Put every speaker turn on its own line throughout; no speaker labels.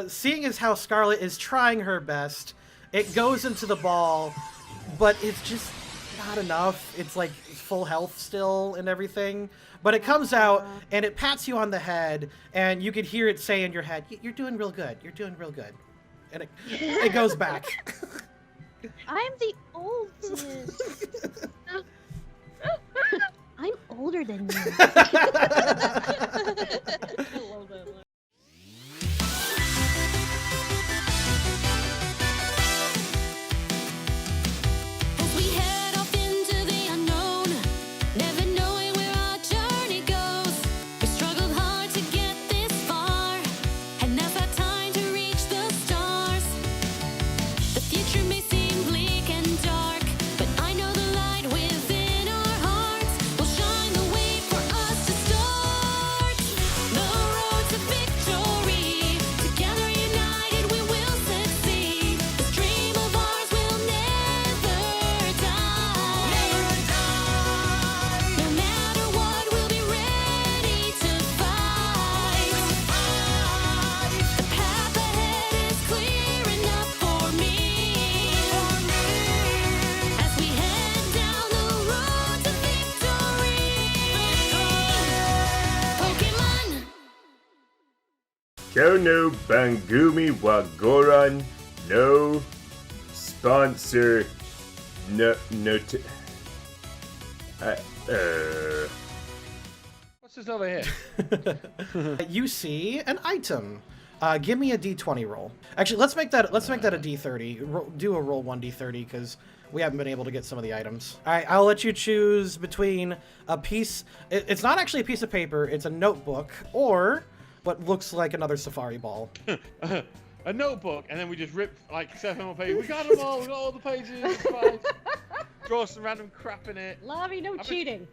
seeing as how Scarlet is trying her best, it goes into the ball, but it's just not enough. It's like full health still and everything. But it comes out and it pats you on the head, and you could hear it say in your head, "You're doing real good. You're doing real good." And it goes back.
I'm the oldest. I'm older than you.
Kono Bangumi Wagoran, no sponsor, no
What's this over here?
You see an item. Give me a d20 roll. Actually, let's make that a d30. Do a roll 1d30 because we haven't been able to get some of the items. All right, I'll let you choose between a piece. It's not actually a piece of paper. It's a notebook or what looks like another safari ball.
A notebook, and then we just rip like 7 more pages. We got them all. We got all the pages. It's fine. Draw some random crap in it.
Lavi, no cheating.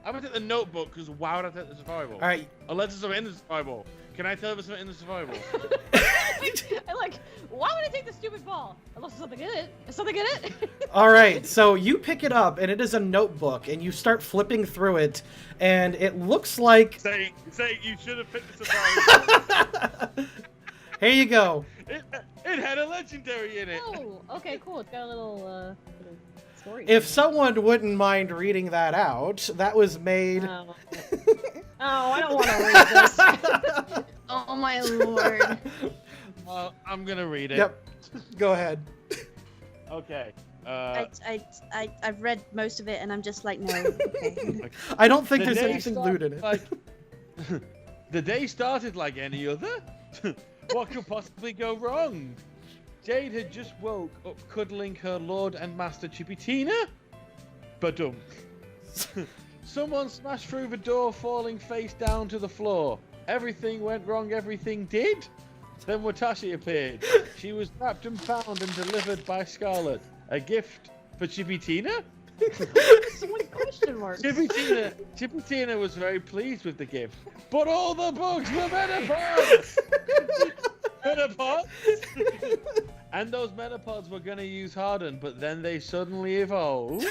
I'm gonna take the notebook because why would I take the safari ball?
All right.
Unless there's something in the safari ball. Can I tell if there's something in the safari ball?
I'm like, why would I take the stupid ball? Unless there's something in it. There's something in it.
All right, so you pick it up, and it is a notebook, and you start flipping through it, and it looks like...
Say you should have picked the safari ball.
Here you go.
It had a legendary in it.
Oh, okay, cool. It's got a little story.
If someone wouldn't mind reading that out, that was made...
Oh, I don't want to read this. Oh my lord.
I'm gonna read it.
Yep. Go ahead.
Okay.
I've read most of it, and I'm just like, no. Okay.
I don't think there's anything lewd in it.
Like, the day started like any other. What could possibly go wrong? Jade had just woke up cuddling her lord and master Chibitina. Badum. Someone smashed through the door, falling face down to the floor. Everything went wrong, everything did. Then Watashi appeared. She was wrapped and found and delivered by Scarlet. A gift for Chibitina?
What question marks?
Chibitina was very pleased with the gift. But all the bugs were metapods! Metapods? And those metapods were going to use Harden, but then they suddenly evolved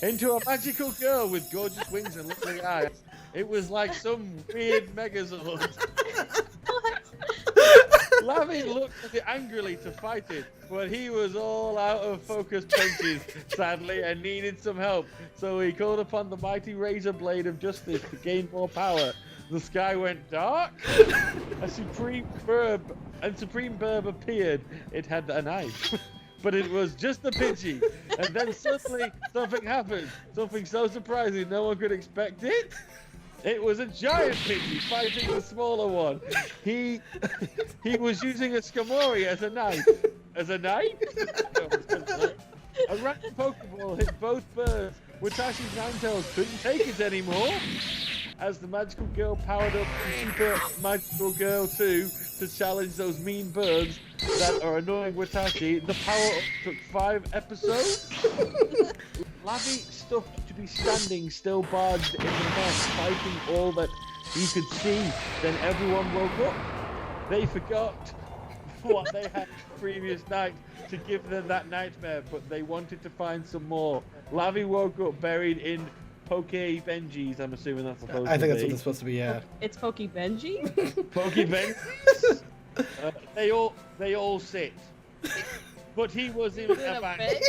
into a magical girl with gorgeous wings and lovely eyes. It was like some weird Megazord. Lavi looked at it angrily to fight it, but he was all out of focus punches, sadly, and needed some help. So he called upon the mighty razor blade of justice to gain more power. The sky went dark. A supreme burb appeared. It had a knife, but it was just a Pidgey. And then suddenly something happened. Something so surprising no one could expect it. It was a giant Pidgey fighting the smaller one. He was using a Skamori as a knife. As a knife? A random Pokeball hit both birds. Watashi's Ninetales couldn't take it anymore. As the magical girl powered up to Super Magical Girl 2 to challenge those mean birds that are annoying Watashi, the power-up took 5 episodes. Lavi stuffed to be standing still barged in the nest, fighting all that he could see. Then everyone woke up. They forgot what they had the previous night to give them that nightmare, but they wanted to find some more. Lavi woke up buried in Poke Benjis, I'm assuming that's supposed to be.
I think that's what it's supposed to be, yeah.
It's Pokey Benji?
Poke Benjis? They all sit. But he was in a bank.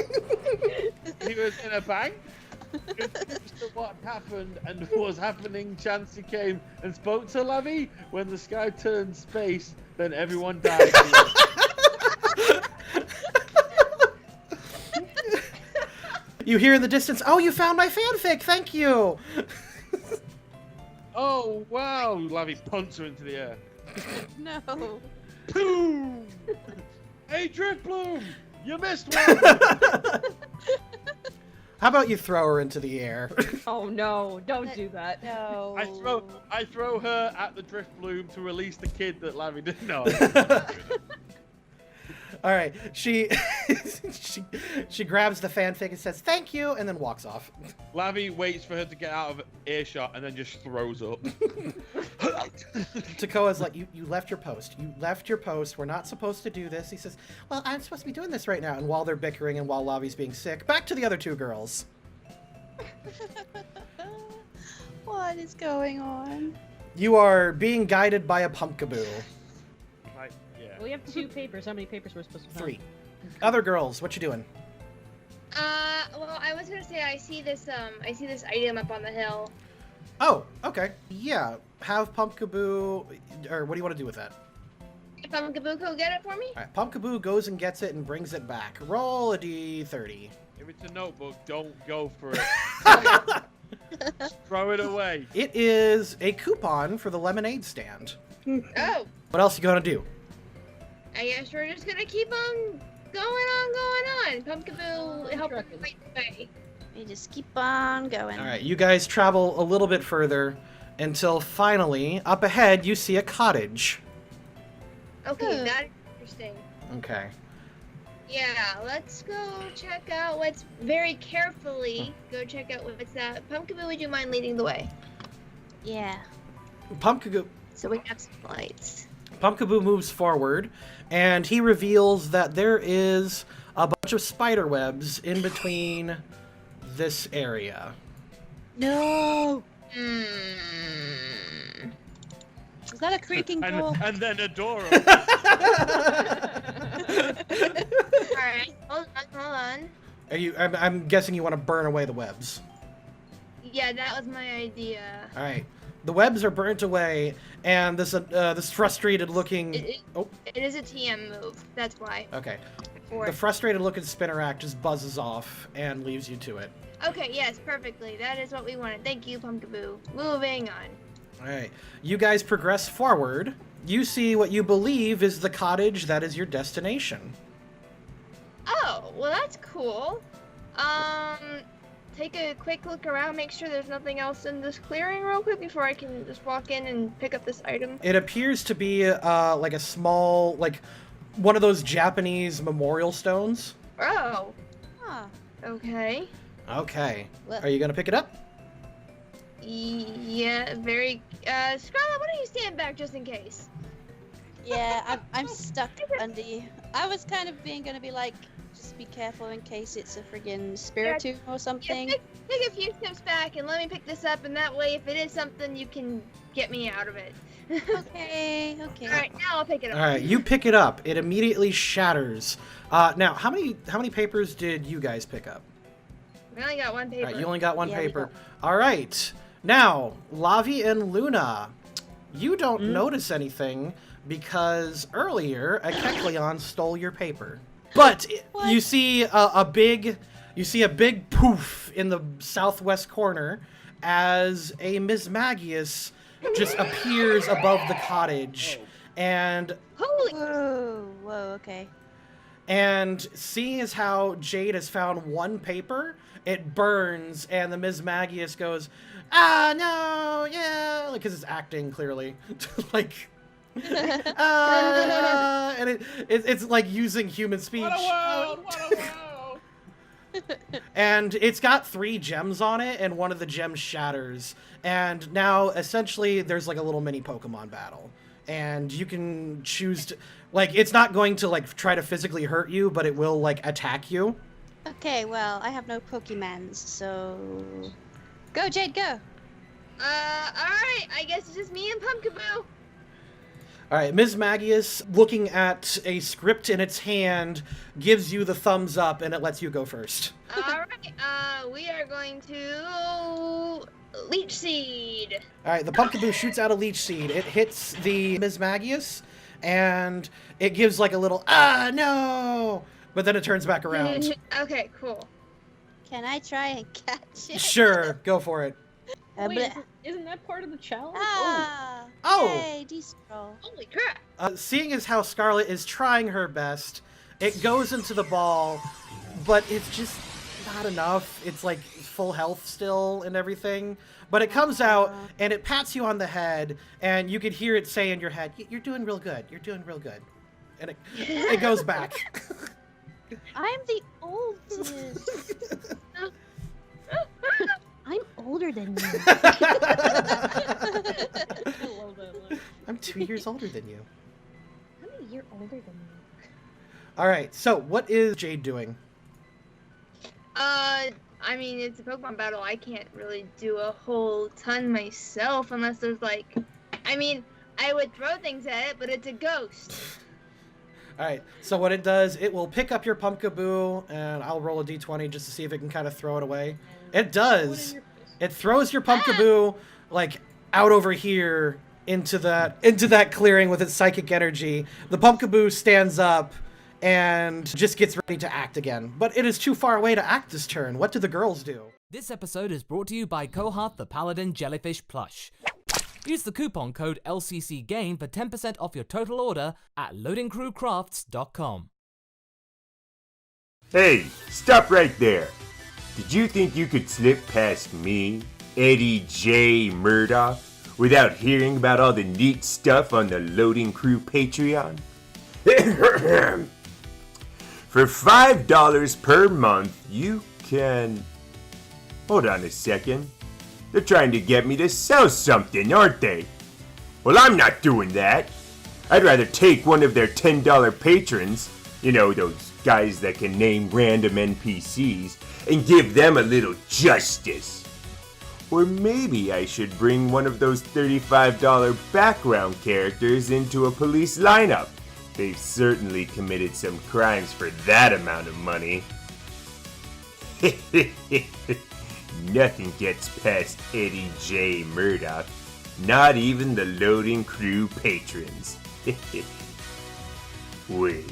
He was in a bank. Confused to what happened and was happening, Chansey came and spoke to Lavi. When the sky turned space, then everyone died.
You hear in the distance, oh, you found my fanfic, thank you!
Oh, wow! Lavi punts her into the air.
No.
Boom! Hey, Driftbloom! You missed one!
How about you throw her into the air?
Oh no, don't do that.
No.
I throw her at the Driftbloom to release the kid that Lavi didn't know.
All right, she grabs the fanfic and says thank you, and then walks off.
Lavi waits for her to get out of earshot and then just throws up.
Takoa's like, you left your post. You left your post. We're not supposed to do this. He says, well, I'm supposed to be doing this right now. And while they're bickering and while Lavi's being sick, back to the other two girls.
What is going on?
You are being guided by a pumpkaboo.
Well, we have 2 papers. How many papers we're supposed to find?
3. Other girls, what you doing?
Well, I was gonna say I see this item up on the hill.
Oh, okay. Yeah, have Pumpkaboo, or what do you want to do with that?
If Pumpkaboo go get it for me?
All right, Pumpkaboo goes and gets it and brings it back. Roll a d30.
If it's a notebook, don't go for it. Throw it away.
It is a coupon for the lemonade stand.
Oh,
What else you gonna do?
I guess we're just gonna keep on going on. Pumpkaboo, help us fight the way.
We just keep on going.
All right, you guys travel a little bit further until finally, up ahead, you see a cottage.
Okay, that's interesting.
Okay.
Yeah, let's go check out what's very carefully. Go check out what's that. Pumpkaboo, would you mind leading the way?
Yeah.
Pumpkaboo
So we have some lights.
moves forward, and he reveals that there is a bunch of spider webs in between this area.
No.
Hmm.
Is that a creaking door?
And then a door.
Alright, hold on.
Are you? I'm guessing you want to burn away the webs.
Yeah, that was my idea.
All right. The webs are burnt away, and this frustrated-looking.
It is a TM move. That's why.
Okay.
Or-
The frustrated-looking Spinnerack just buzzes off and leaves you to it.
Okay, yes, perfectly. That is what we wanted. Thank you, Pumpkaboo. Moving on.
All right. You guys progress forward. You see what you believe is the cottage that is your destination.
Oh, well, that's cool. Take a quick look around, make sure there's nothing else in this clearing real quick before I can just walk in and pick up this item.
It appears to be like a small, like one of those Japanese memorial stones.
Oh,
Ah.
okay.
Okay.
Well-
Are you gonna pick it up?
Yeah, very. Scarlett, why don't you stand back just in case?
Yeah, I'm stuck under you. I was kind of gonna be like, just be careful in case it's a friggin' spiritomb or
Yeah,
something.
take a few steps back and let me pick this up, and that way, if it is something, you can get me out of it.
Okay.
Alright, now I'll pick it up.
All right. You pick it up. It immediately shatters. Now, how many papers did you guys pick up?
We only got one paper.
All right. You only got one
Yeah, we
paper. All right. Now, Lavi and Luna, you don't notice anything because earlier a Kecleon stole your paper. But
What?
you see a big poof in the southwest corner as a Mismagius just appears above the cottage, and
Holy!
Whoa, okay.
seeing as how Jade has found one paper, it burns, and the Mismagius goes, "Ah, no, yeah," because it's acting clearly, like, and it's like using human speech.
What a world! What a world!
And it's got 3 gems on it, and one of the gems shatters. And now, essentially, there's like a little mini Pokemon battle. And you can choose to, like, it's not going to, like, try to physically hurt you, but it will, like, attack you.
Okay, well, I have no Pokemans, so... Go, Jade, go!
Alright, I guess it's just me and Pumpkaboo.
All right, Ms. Magius, looking at a script in its hand, gives you the thumbs up, and it lets you go first.
All right. We are going to leech seed.
All right, the Pumpkaboo shoots out a leech seed. It hits the Ms. Magius, and it gives like a little, ah, no! But then it turns back around.
Okay, cool.
Can I try and catch it?
Sure, go for it.
Wait, isn't that part of the challenge?
Ah!
Oh!
Yay, D-scroll.
Holy crap.
Seeing as how Scarlet is trying her best, it goes into the ball, but it's just not enough. It's like full health still and everything. But it comes out and it pats you on the head, and you could hear it say in your head, "You're doing real good. You're doing real good." And it goes back.
I'm the oldest. I'm older than you.
I love that line.
I'm 2 years older than you.
I'm a year older than you.
All right, so what is Jade doing?
I mean, it's a Pokemon battle. I can't really do a whole ton myself unless there's like, I mean, I would throw things at it, but it's a ghost.
All right, so what it does, it will pick up your Pumpkaboo, and I'll roll a d20 just to see if it can kind of throw it away. It does. It throws your Pumpkaboo like out over here into that clearing with its psychic energy. The Pumpkaboo stands up and just gets ready to act again. But it is too far away to act this turn. What do the girls do?
This episode is brought to you by Kohath the Paladin Jellyfish Plush. Use the coupon code LCCGAME for 10% off your total order at LoadingCrewCrafts.com.
Hey, stop right there. Did you think you could slip past me, Eddie J. Murdoch, without hearing about all the neat stuff on the Loading Crew Patreon? For $5 per month, you can... Hold on a second. They're trying to get me to sell something, aren't they? Well, I'm not doing that. I'd rather take one of their $10 patrons, you know, those guys that can name random NPCs, and give them a little justice. Or maybe I should bring one of those $35 background characters into a police lineup. They've certainly committed some crimes for that amount of money. Nothing gets past Eddie J. Murdoch. Not even the Loading Crew patrons. Wait.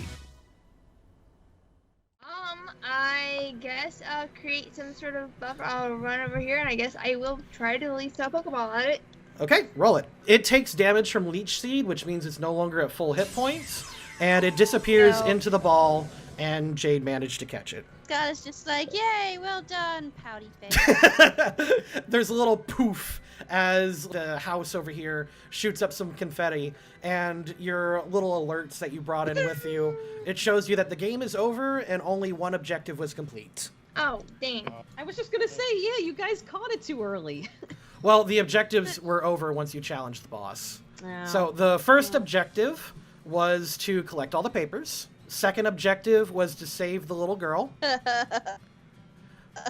I guess I'll create some sort of buffer. I'll run over here, and I guess I will try to at least throw a Pokeball at it.
Okay, roll it. It takes damage from Leech Seed, which means it's no longer at full hit points, and it disappears into the ball, and Jade managed to catch it.
Scott is just like, yay, well done, pouty face.
There's a little poof as the house over here shoots up some confetti, and your little alerts that you brought in with you, it shows you that the game is over and only one objective was complete.
Oh, dang.
I was just gonna say, yeah, you guys caught it too early.
Well, the objectives were over once you challenged the boss.
Oh.
So the first objective was to collect all the papers. Second objective was to save the little girl.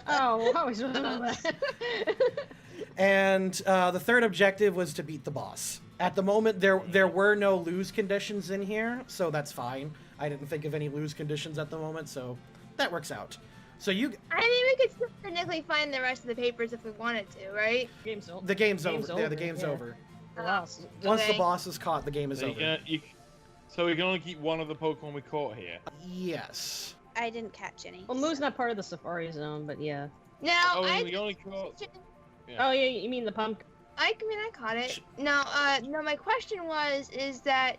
Oh, I was remember that.
And the third objective was to beat the boss. At the moment, there were no lose conditions in here, so that's fine. I didn't think of any lose conditions at the moment, so that works out. So you...
I mean, we could still technically find the rest of the papers if we wanted to, right?
The game's over. Yeah, the game's over.
Wow.
Once the
Okay.
boss is caught, the game is over.
So we can only keep one of the Pokemon we caught here.
Yes.
I didn't catch any.
Well, Moo's not part of the Safari Zone, but yeah.
Now,
We only caught...
Oh, yeah, you mean the pump?
I mean, I caught it. No, my question is that,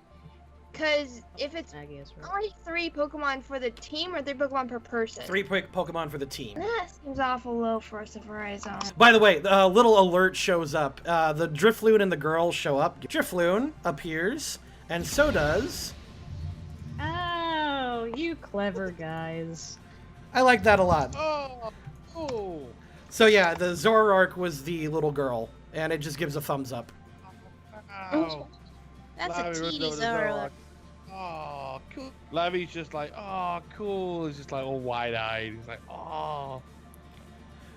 because if it's
Maggie is right.
only 3 Pokemon for the team or 3 Pokemon per person?
3 Pokemon for the team.
That seems awful low for a Safari Zone.
By the way, a little alert shows up. The Drifloon and the girl show up. Drifloon appears, and so does...
Oh, you clever guys.
I like that a lot.
Oh, cool.
So yeah, the Zoroark was the little girl, and it just gives a thumbs up.
Wow.
That's a
Lavi runs
teeny
over to
Zoroark.
Oh, cool. Lavi's just like, oh, cool. He's just like all wide-eyed. He's like, oh.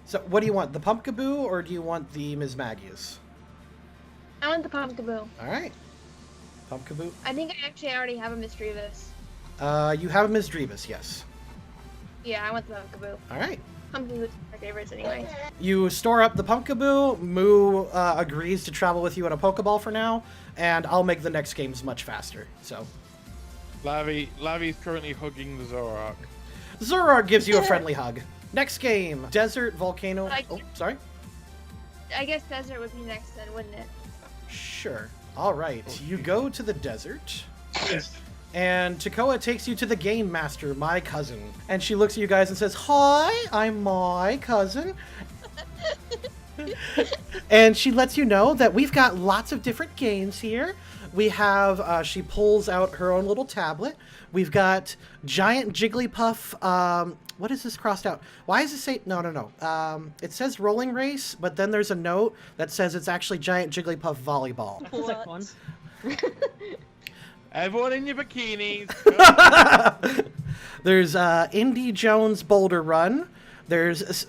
So what do you want, the Pumpkaboo, or do you want the Ms. Magius?
I want the Pumpkaboo.
All right. Pumpkaboo.
I think I actually already have a Misdreavus.
You have a Ms. Drevis, yes.
Yeah, I want the Pumpkaboo.
All right.
Pumpkaboo's my favorites anyway.
You store up the Pumpkaboo. Moo agrees to travel with you in a Pokeball for now, and I'll make the next games much faster. So,
Lavi's currently hugging the Zoroark.
Zoroark gives you a friendly hug. Next game, Desert Volcano. Oh, sorry.
I guess desert would be next then, wouldn't it?
Sure. All right. You go to the desert. And Takoa takes you to the Game Master, my cousin. And she looks at you guys and says, "Hi, I'm my cousin." And she lets you know that we've got lots of different games here. We have, she pulls out her own little tablet. We've got Giant Jigglypuff. What is this crossed out? Why does it say, no. It says Rolling Race, but then there's a note that says it's actually Giant Jigglypuff Volleyball.
That's like fun.
Everyone in your bikinis.
There's Indy Jones Boulder Run. There's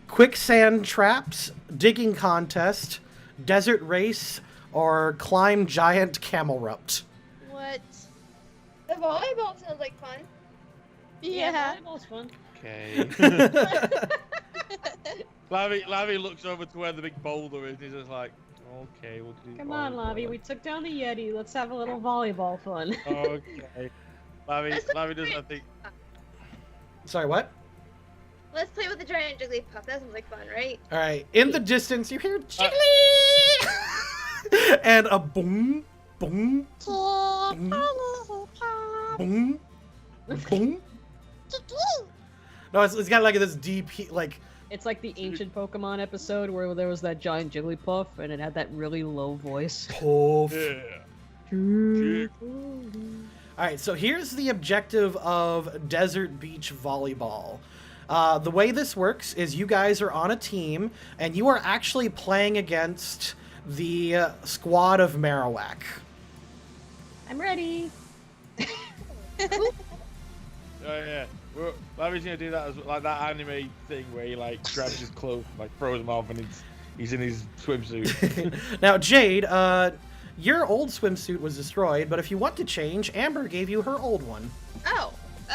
Quicksand Traps, Digging Contest, Desert Race, or Climb Giant Camelrupt.
What?
The volleyball sounds like fun.
Yeah.
Volleyball's fun.
Okay. Lavi looks over to where the big boulder is and he's just like, okay, we'll do
Come on,
volleyball.
Lavi. We took down the Yeti. Let's have a little volleyball fun.
Okay. Lavi doesn't think.
Sorry, what?
Let's play with the giant Jigglypuff. That sounds like fun, right?
All right. In the distance, you hear Jiggly! And a boom, boom, boom, boom, boom. No, it's got like this deep, like...
It's like the ancient Pokemon episode where there was that giant Jigglypuff and it had that really low voice.
Poof.
Yeah.
All right, so here's the objective of Desert Beach Volleyball. The way this works is you guys are on a team, and you are actually playing against the squad of Marowak.
I'm ready.
Oh yeah. Lavi's gonna do that as like that anime thing where he like grabs his clothes, like throws them off, and he's in his swimsuit.
Now, Jade, your old swimsuit was destroyed, but if you want to change, Amber gave you her old one.
Oh,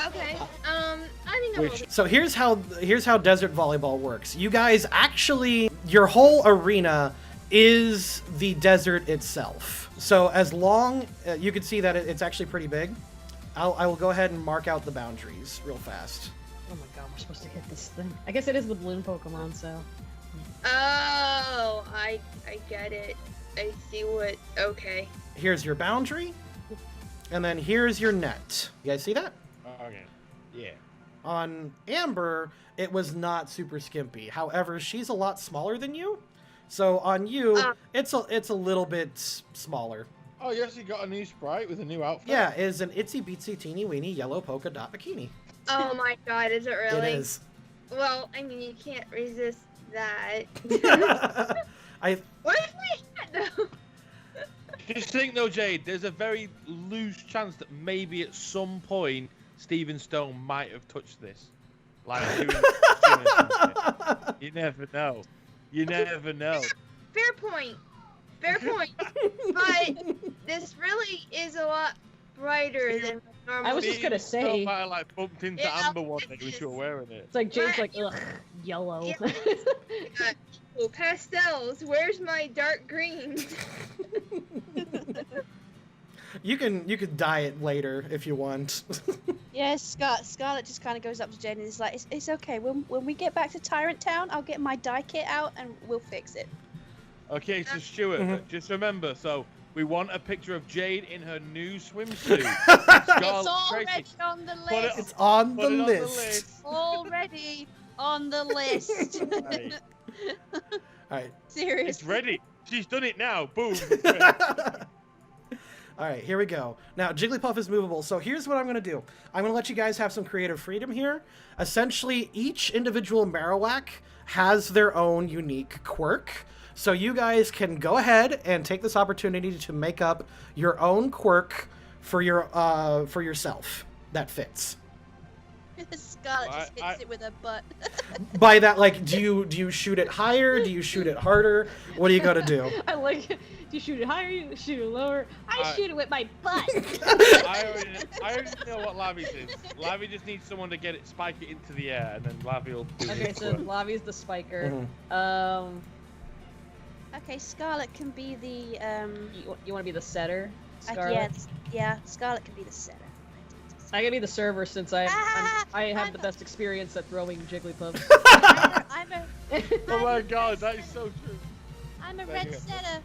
okay. I think I will.
So here's how Desert Volleyball works. You guys actually, your whole arena is the desert itself. So as long, you can see that it's actually pretty big. I will go ahead and mark out the boundaries real fast.
Oh my god, we're supposed to hit this thing. I guess it is the balloon Pokemon, so.
Oh, I get it. I see what. Okay.
Here's your boundary, and then here's your net. You guys see that?
Okay. Yeah.
On Amber, it was not super skimpy. However, she's a lot smaller than you, so on you, it's a little bit smaller.
Oh, you actually got a new sprite with a new outfit?
Yeah, it is an itsy bitsy teeny weeny yellow polka dot bikini.
Oh my god, is it really?
It is.
Well, I mean, you can't resist that.
I
Where's my hat though?
Just think though, Jade, there's a very loose chance that maybe at some point Steven Stone might have touched this. Like, you never know. You never know.
Fair point. Fair point. But this really is a lot brighter than normal.
I was just gonna say.
I like bumped into
Yeah,
Amber one day when she was wearing it.
It's like Jade's like, ugh, yellow.
Yeah. Oh, pastels. Where's my dark green?
You can dye it later if you want.
Yes, Scarlet just kind of goes up to Jane and is like, it's okay. When we get back to Tyrant Town, I'll get my dye kit out and we'll fix it.
Okay, so Stuart, just remember, so we want a picture of Jade in her new swimsuit.
It's already on the list.
It's on the list.
Already on the list.
Right.
All right.
Seriously.
It's ready. She's done it now. Boom.
All right, here we go. Now, Jigglypuff is movable, so here's what I'm going to do. I'm going to let you guys have some creative freedom here. Essentially, each individual Marowak has their own unique quirk. So you guys can go ahead and take this opportunity to make up your own quirk for your for yourself that fits.
Scarlet just hits it with her butt.
By that, like, do you shoot it higher? Do you shoot it harder? What do you gotta do?
I like. Do you shoot it higher? You shoot it lower? I shoot it with my butt.
I already know what Lavi's is. Lavi just needs someone to get it, spike it into the air, and then Lavi will do
Okay,
it.
so Lavi's the spiker.
Okay, Scarlet can be the
You want to be the setter? Scarlet?
yeah, Scarlet can be the setter.
I can be the server since I have the best experience at throwing Jigglypuff.
I'm a
Oh my god, that is so true.
I'm a red setter.